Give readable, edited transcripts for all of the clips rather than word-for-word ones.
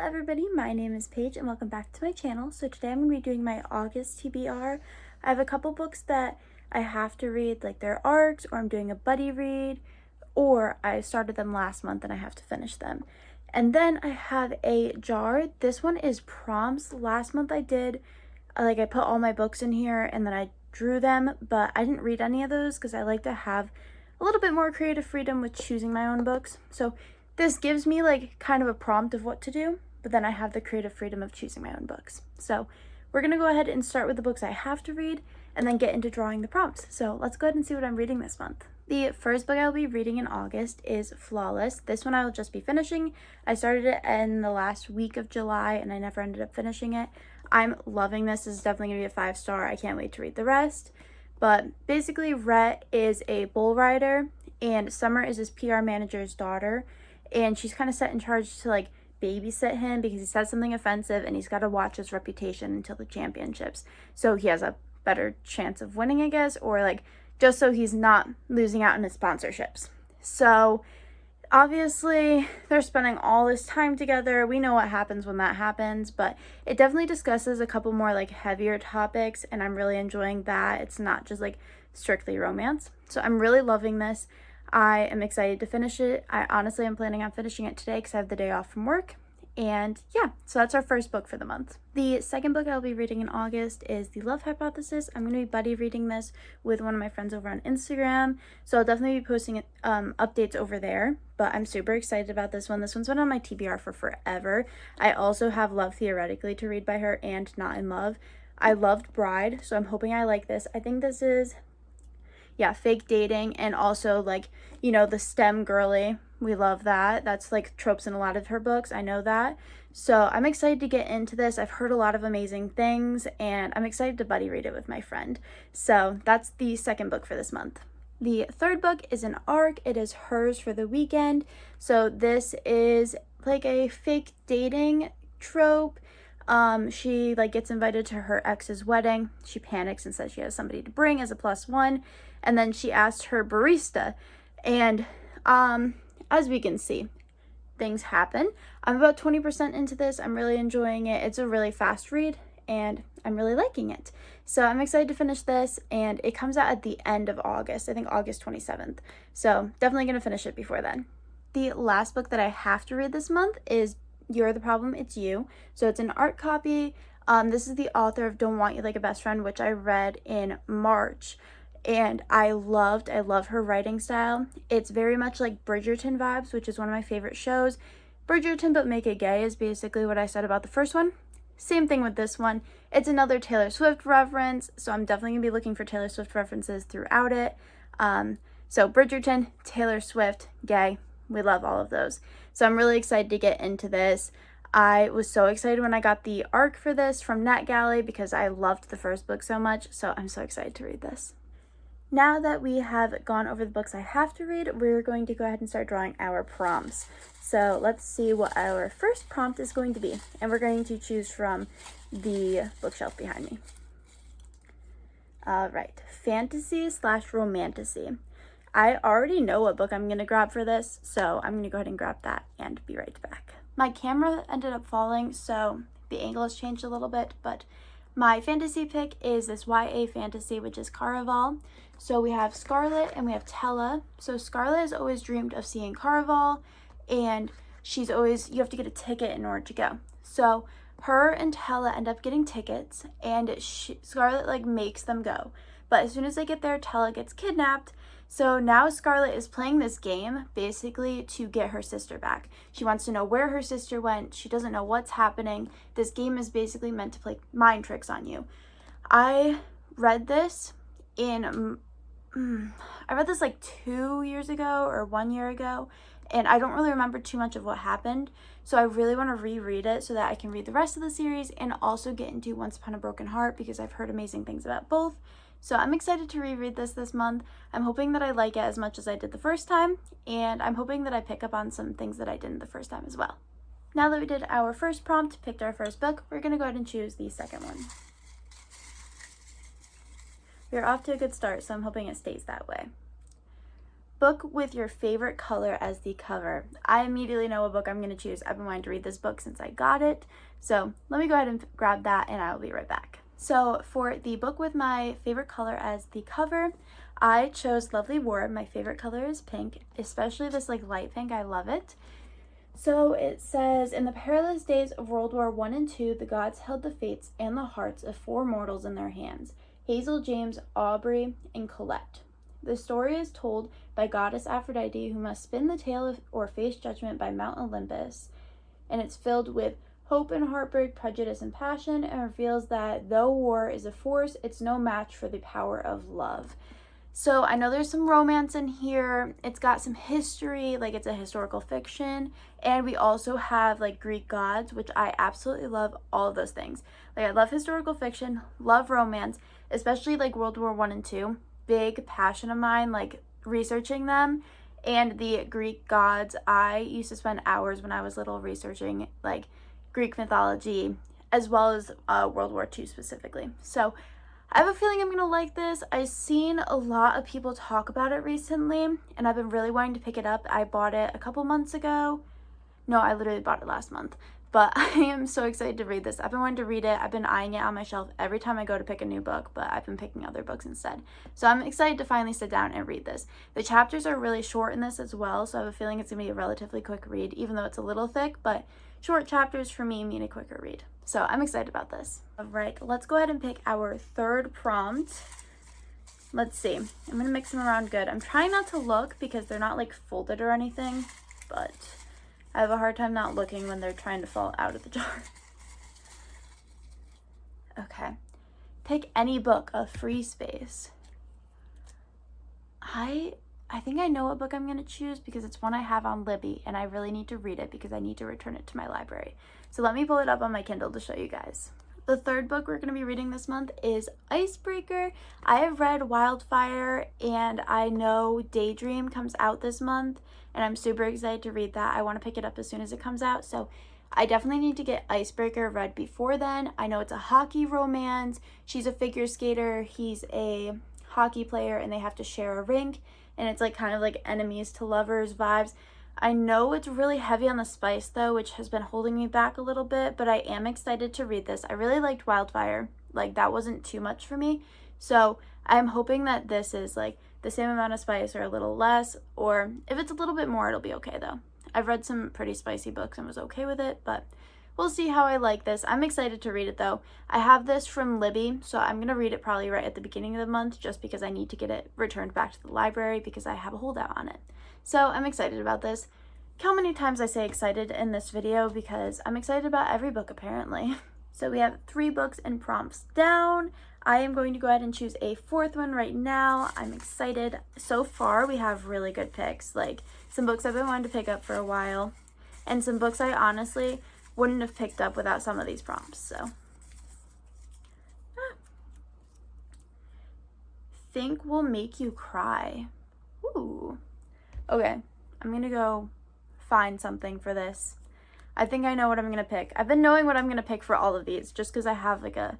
everybody, my name is Paige and welcome back to my channel. So today I'm going to be doing my August TBR. I have a couple books that I have to read, like their arcs, or I'm doing a buddy read, or I started them last month and I have to finish them. And then I have a jar. This one is prompts. Last month I did, I put all my books in here and then I drew them, but I didn't read any of those because I like to have a little bit more creative freedom with choosing my own books. So this gives me kind of a prompt of what to do, but then I have the creative freedom of choosing my own books. So we're going to go ahead and start with the books I have to read and then get into drawing the prompts. So let's go ahead and see what I'm reading this month. The first book I'll be reading in August is Flawless. This one I will just be finishing. I started it in the last week of July and I never ended up finishing it. I'm loving this. This is definitely going to be a 5-star. I can't wait to read the rest. But basically, Rhett is a bull rider and Summer is his PR manager's daughter. And she's kind of set in charge to babysit him because he says something offensive and he's got to watch his reputation until the championships. So he has a better chance of winning, I guess, or just so he's not losing out on his sponsorships. So obviously they're spending all this time together. We know what happens when that happens, but it definitely discusses a couple more heavier topics and I'm really enjoying that. It's not just strictly romance. So I'm really loving this. I am excited to finish it. I honestly am planning on finishing it today because I have the day off from work. And yeah, so that's our first book for the month. The second book I'll be reading in August is The Love Hypothesis. I'm going to be buddy reading this with one of my friends over on Instagram. So I'll definitely be posting updates over there. But I'm super excited about this one. This one's been on my TBR for forever. I also have Love Theoretically to read by her and Not in Love. I loved Bride, so I'm hoping I like this. I think this is fake dating and also the STEM girly. We love that. That's tropes in a lot of her books. I know that. So I'm excited to get into this. I've heard a lot of amazing things and I'm excited to buddy read it with my friend. So that's the second book for this month. The third book is an arc. It is Hers for the Weekend. So this is a fake dating trope. She gets invited to her ex's wedding. She panics and says she has somebody to bring as a +1. And then she asked her barista. And as we can see, things happen. I'm about 20% into this. I'm really enjoying it. It's a really fast read and I'm really liking it. So I'm excited to finish this and it comes out at the end of August. I think August 27th. So definitely going to finish it before then. The last book that I have to read this month is You're the Problem, It's You. So it's an art copy. This is the author of Don't Want You Like a Best Friend, which I read in March. And I love her writing style. It's very much like Bridgerton vibes, which is one of my favorite shows. Bridgerton but make it gay is basically what I said about the first one. Same thing with this one. It's another Taylor Swift reference, so I'm definitely going to be looking for Taylor Swift references throughout it. So Bridgerton, Taylor Swift, gay. We love all of those. So I'm really excited to get into this. I was so excited when I got the arc for this from NetGalley because I loved the first book so much. So I'm so excited to read this. Now that we have gone over the books I have to read, we're going to go ahead and start drawing our prompts. So let's see what our first prompt is going to be. And we're going to choose from the bookshelf behind me. All right, fantasy/romantasy. I already know what book I'm going to grab for this, so I'm going to go ahead and grab that and be right back. My camera ended up falling, so the angle has changed a little bit, but my fantasy pick is this YA fantasy, which is Caraval. So we have Scarlett and we have Tella. So Scarlett has always dreamed of seeing Caraval, and you have to get a ticket in order to go. So her and Tella end up getting tickets, and Scarlett makes them go. But as soon as they get there, Tella gets kidnapped. So now Scarlett is playing this game basically to get her sister back. She wants to know where her sister went. She doesn't know what's happening. This game is basically meant to play mind tricks on you. I read this 2 years ago or 1 year ago, and I don't really remember too much of what happened. So I really want to reread it so that I can read the rest of the series and also get into Once Upon a Broken Heart because I've heard amazing things about both. So I'm excited to reread this month. I'm hoping that I like it as much as I did the first time, and I'm hoping that I pick up on some things that I didn't the first time as well. Now that we did our first prompt, picked our first book, we're going to go ahead and choose the second one. We're off to a good start, so I'm hoping it stays that way. Book with your favorite color as the cover. I immediately know what book I'm going to choose. I've been wanting to read this book since I got it. So let me go ahead and grab that and I will be right back. So for the book with my favorite color as the cover, I chose Lovely War. My favorite color is pink, especially this like light pink. I love it. So it says, in the perilous days of World War I and II, the gods held the fates and the hearts of 4 mortals in their hands: Hazel, James, Aubrey, and Colette. The story is told by goddess Aphrodite, who must spin the tale or face judgment by Mount Olympus, and it's filled with hope and heartbreak, prejudice and passion, and reveals that though war is a force, it's no match for the power of love. So I know there's some romance in here. It's got some history, like it's a historical fiction, and we also have like Greek gods, which I absolutely love. All of those things. Like I love historical fiction, love romance, especially like World War I and II. Big passion of mine, like researching them. And the Greek gods, I used to spend hours when I was little researching like Greek mythology, as well as World War II specifically. So I have a feeling I'm going to like this. I've seen a lot of people talk about it recently, and I've been really wanting to pick it up. I bought it a couple months ago. No, I literally bought it last month. But I am so excited to read this. I've been wanting to read it. I've been eyeing it on my shelf every time I go to pick a new book, but I've been picking other books instead. So I'm excited to finally sit down and read this. The chapters are really short in this as well, so I have a feeling it's going to be a relatively quick read, even though it's a little thick, but short chapters for me mean a quicker read. So I'm excited about this. All right, let's go ahead and pick our third prompt. Let's see. I'm going to mix them around good. I'm trying not to look because they're not like folded or anything, but I have a hard time not looking when they're trying to fall out of the jar. Okay. Pick any book of free space. I think I know what book I'm going to choose because it's one I have on Libby, and I really need to read it because I need to return it to my library. So let me pull it up on my Kindle to show you guys. The third book we're going to be reading this month is Icebreaker. I have read Wildfire, and I know Daydream comes out this month, and I'm super excited to read that. I want to pick it up as soon as it comes out, so I definitely need to get Icebreaker read before then. I know it's a hockey romance. She's a figure skater. He's a hockey player, and they have to share a rink, and it's like kind of like enemies to lovers vibes. I know it's really heavy on the spice though, which has been holding me back a little bit, but I am excited to read this. I really liked Wildfire. Like that wasn't too much for me. So I'm hoping that this is like the same amount of spice or a little less, or if it's a little bit more, it'll be okay though. I've read some pretty spicy books and was okay with it, but we'll see how I like this. I'm excited to read it though. I have this from Libby, so I'm going to read it probably right at the beginning of the month just because I need to get it returned back to the library because I have a holdout on it. So I'm excited about this. How many times I say excited in this video because I'm excited about every book apparently. So we have 3 books and prompts down. I am going to go ahead and choose a 4th one right now. I'm excited. So far we have really good picks, like some books I've been wanting to pick up for a while and some books I honestly wouldn't have picked up without some of these prompts. So Think will make you cry. Ooh. Okay, I'm gonna go find something for this. I think I know what I'm gonna pick. I've been knowing what I'm gonna pick for all of these just because I have like a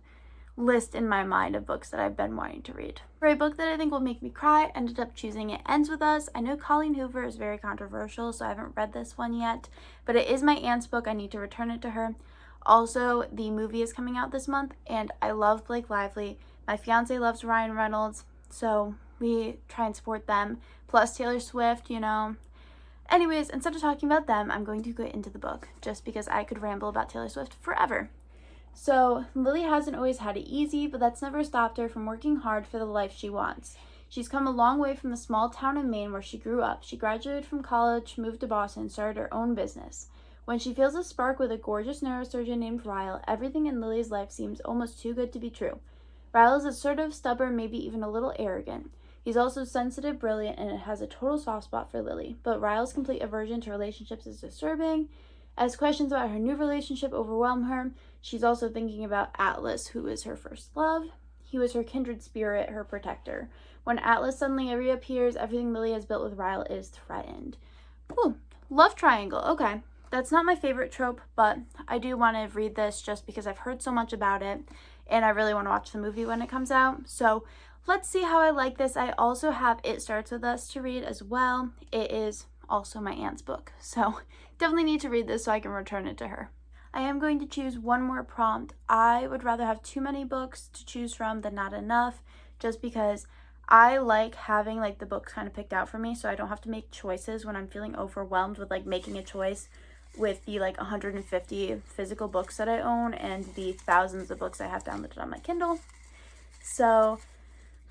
list in my mind of books that I've been wanting to read. For a book that I think will make me cry, I ended up choosing It Ends With Us. I know Colleen Hoover is very controversial, so I haven't read this one yet, but it is my aunt's book. I need to return it to her. Also, the movie is coming out this month, and I love Blake Lively. My fiance loves Ryan Reynolds, so we try and support them. Plus Taylor Swift, you know. Anyways, instead of talking about them, I'm going to get into the book, just because I could ramble about Taylor Swift forever. So, Lily hasn't always had it easy, but that's never stopped her from working hard for the life she wants. She's come a long way from the small town in Maine where she grew up. She graduated from college, moved to Boston, and started her own business. When she feels a spark with a gorgeous neurosurgeon named Ryle, everything in Lily's life seems almost too good to be true. Ryle is assertive, stubborn, maybe even a little arrogant. He's also sensitive, brilliant, and has a total soft spot for Lily, but Ryle's complete aversion to relationships is disturbing. As questions about her new relationship overwhelm her, she's also thinking about Atlas, who is her first love. He was her kindred spirit, her protector. When Atlas suddenly reappears, everything Lily has built with Ryle is threatened. Ooh, love triangle. Okay, that's not my favorite trope, but I do want to read this just because I've heard so much about it, and I really want to watch the movie when it comes out. So let's see how I like this. I also have It Starts With Us to read as well. It is also my aunt's book, so definitely need to read this so I can return it to her. I am going to choose one more prompt. I would rather have too many books to choose from than not enough, just because I like having like the books kind of picked out for me so I don't have to make choices when I'm feeling overwhelmed with like making a choice with the like 150 physical books that I own and the thousands of books I have downloaded on my Kindle. So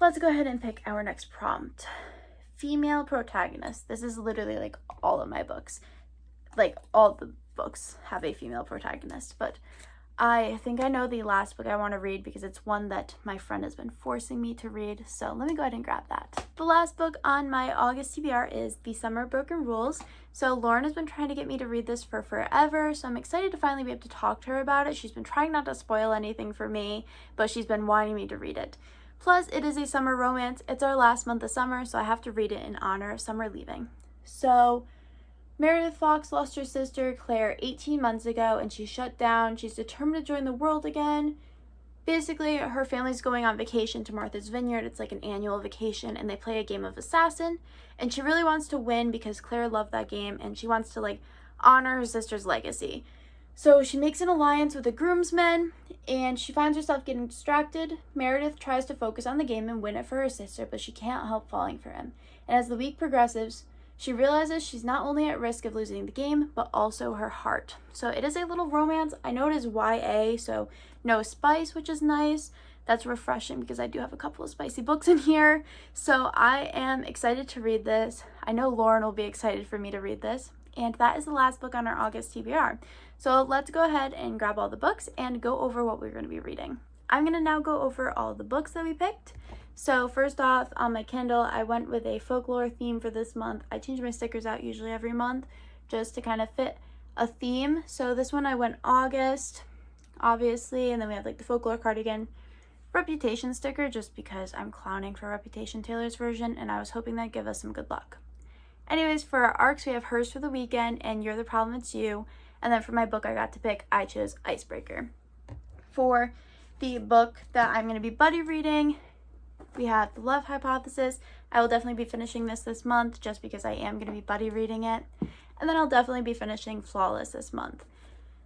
let's go ahead and pick our next prompt. Female protagonist. This is literally like all of my books. Like all the books have a female protagonist, but I think I know the last book I want to read because it's one that my friend has been forcing me to read. So let me go ahead and grab that. The last book on my August TBR is The Summer of Broken Rules. So Lauren has been trying to get me to read this for forever. So I'm excited to finally be able to talk to her about it. She's been trying not to spoil anything for me, but she's been wanting me to read it. Plus, it is a summer romance. It's our last month of summer, so I have to read it in honor of summer leaving. So, Meredith Fox lost her sister, Claire, 18 months ago, and she's shut down. She's determined to join the world again. Basically, her family's going on vacation to Martha's Vineyard. It's like an annual vacation, and they play a game of assassin. And she really wants to win because Claire loved that game, and she wants to, like, honor her sister's legacy. So she makes an alliance with the groomsmen, and she finds herself getting distracted. Meredith tries to focus on the game and win it for her sister, but she can't help falling for him. And as the week progresses, she realizes she's not only at risk of losing the game, but also her heart. So it is a little romance. I know it is YA, so no spice, which is nice. That's refreshing because I do have a couple of spicy books in here. So I am excited to read this. I know Lauren will be excited for me to read this. And that is the last book on our August TBR. So let's go ahead and grab all the books and go over what we're going to be reading. I'm going to now go over all the books that we picked. So first off, on my Kindle, I went with a folklore theme for this month. I change my stickers out usually every month just to kind of fit a theme. So this one I went August, obviously, and then we have like the folklore cardigan Reputation sticker just because I'm clowning for Reputation Taylor's version and I was hoping that'd give us some good luck. Anyways, for our arcs, we have Hers for the Weekend and You're the Problem, It's You. And then for my book I got to pick, I chose Icebreaker. For the book that I'm going to be buddy reading, we have The Love Hypothesis. I will definitely be finishing this month just because I am going to be buddy reading it. And then I'll definitely be finishing Flawless this month.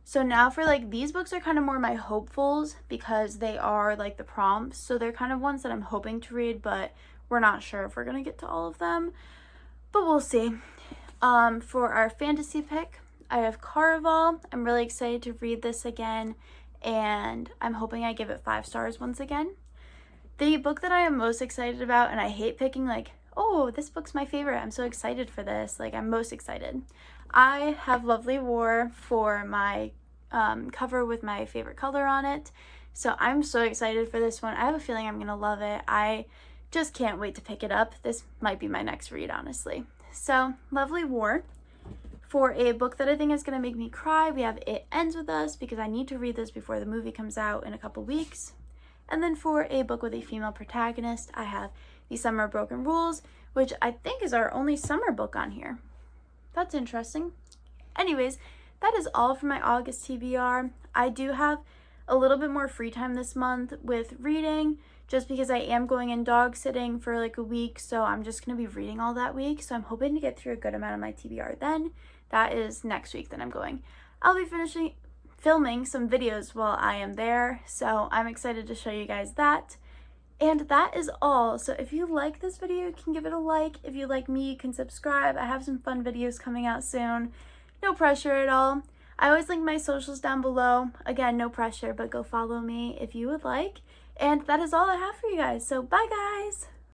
So now for like these books are kind of more my hopefuls because they are like the prompts. So they're kind of ones that I'm hoping to read, but we're not sure if we're going to get to all of them. But we'll see. For our fantasy pick, I have Caraval. I'm really excited to read this again, and I'm hoping I give it 5 stars once again. The book that I am most excited about, and I hate picking like, oh, this book's my favorite, I'm so excited for this, like I'm most excited. I have Lovely War for my cover with my favorite color on it, so I'm so excited for this one. I have a feeling I'm gonna love it. I just can't wait to pick it up. This might be my next read, honestly. So, Lovely War. For a book that I think is going to make me cry, we have It Ends With Us because I need to read this before the movie comes out in a couple weeks. And then for a book with a female protagonist, I have The Summer of Broken Rules, which I think is our only summer book on here. That's interesting. Anyways, that is all for my August TBR. I do have a little bit more free time this month with reading, just because I am going in dog sitting for like a week, so I'm just going to be reading all that week, so I'm hoping to get through a good amount of my TBR then. That is next week that I'm going. I'll be filming some videos while I am there, so I'm excited to show you guys that. And that is all. So if you like this video, you can give it a like. If you like me, you can subscribe. I have some fun videos coming out soon. No pressure at all. I always link my socials down below. Again, no pressure, but go follow me if you would like. And that is all I have for you guys. So bye guys!